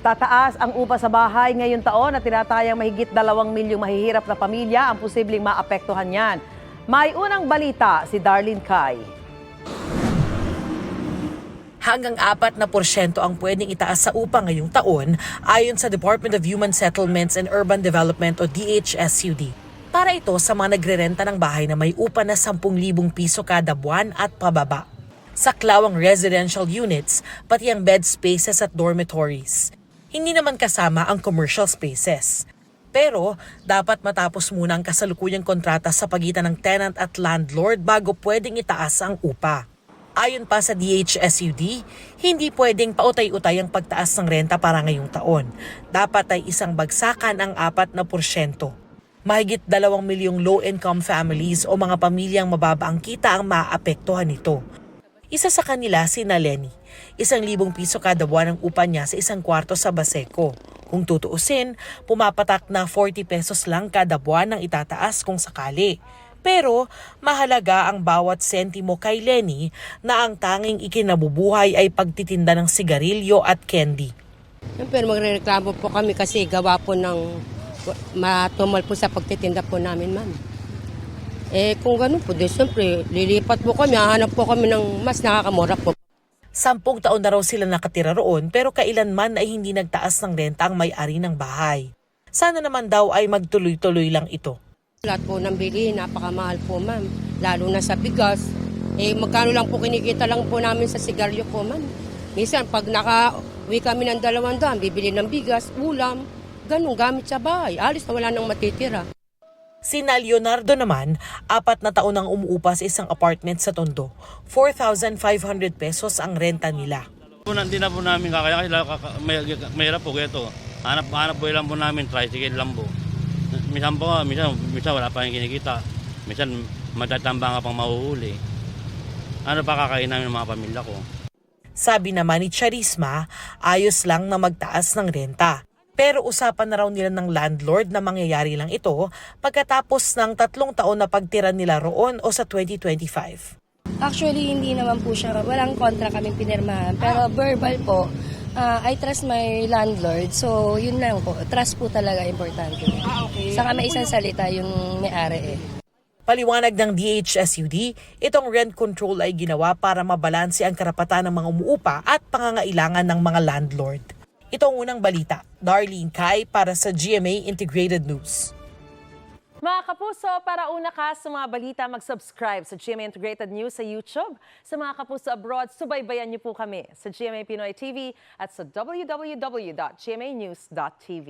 Tataas ang upa sa bahay ngayong taon at tinatayang mahigit 2 milyong mahihirap na pamilya ang posibleng maapektuhan niyan. May unang balita si Darlene Kai. Hanggang 4% ang pwedeng itaas sa upa ngayong taon ayon sa Department of Human Settlements and Urban Development o DHSUD. Para ito sa mga nagrerenta ng bahay na may upa na 10,000 piso kada buwan at pababa. Saklaw ang residential units, pati ang bed spaces at dormitories. Hindi naman kasama ang commercial spaces. Pero dapat matapos muna ang kasalukuyang kontrata sa pagitan ng tenant at landlord bago pwedeng itaas ang upa. Ayon pa sa DHSUD, hindi pwedeng pautay-utay ang pagtaas ng renta para ngayong taon. Dapat ay isang bagsakan ang 4%. Mahigit 2 milyong low-income families o mga pamilyang mababa ang kita ang maapektuhan nito. Isa sa kanila si Lenny. 1,000 piso kada buwan ang upa niya sa isang kwarto sa Baseco. Kung tutuusin, pumapatak na 40 pesos lang kada buwan ang itataas kung sakali. Pero mahalaga ang bawat sentimo kay Lenny na ang tanging ikinabubuhay ay pagtitinda ng sigarilyo at candy. Pero magrereklamo po kami kasi gawa po ng matumal po sa pagtitinda po namin, ma'am. Kung gano'n po, siyempre, lilipat po kami, hahanap po kami ng mas nakakamura po. 10 taon na raw sila nakatira roon pero kailanman ay hindi nagtaas ng renta ang may-ari ng bahay. Sana naman daw ay magtuloy-tuloy lang ito. Lahat po ng bilihin, napakamahal po, ma'am. Lalo na sa bigas. Magkano lang po kinikita lang po namin sa sigarilyo po, ma'am. Minsan, pag naka-uwi kami ng 200, bibili ng bigas, ulam, ganun, gamit sa bahay. Alis na wala nang matitira. Sina Leonardo naman, 4 na taon nang umuupa sa isang apartment sa Tondo. 4,500 pesos ang renta nila. Hindi na po namin kakaya, mahirap po ito. Hanap po lang po namin, tricycle lang po. Minsan wala pa yung kinikita. Minsan matatamba nga pang mahuhuli. Ano pa kakain namin ng mga pamilya ko? Sabi naman ni Charisma, ayos lang na magtaas ng renta. Pero usapan na raw nila ng landlord na mangyayari lang ito pagkatapos ng 3 taon na pagtira nila roon o sa 2025. Actually, hindi naman po siya, walang kontra kaming pinirmahan. Pero verbal po, I trust my landlord. So, yun lang po. Trust po talaga importante. Okay. Saka may isang salita yung may-ari Paliwanag ng DHSUD, itong rent control ay ginawa para mabalanse ang karapatan ng mga umuupa at pangangailangan ng mga landlord. Ito ang unang balita. Darlene Kai para sa GMA Integrated News. Mga kapuso, para una ka sa mga balita, mag-subscribe sa GMA Integrated News sa YouTube. Sa mga kapuso abroad, subaybayan niyo po kami sa GMA Pinoy TV at sa www.gmanews.tv.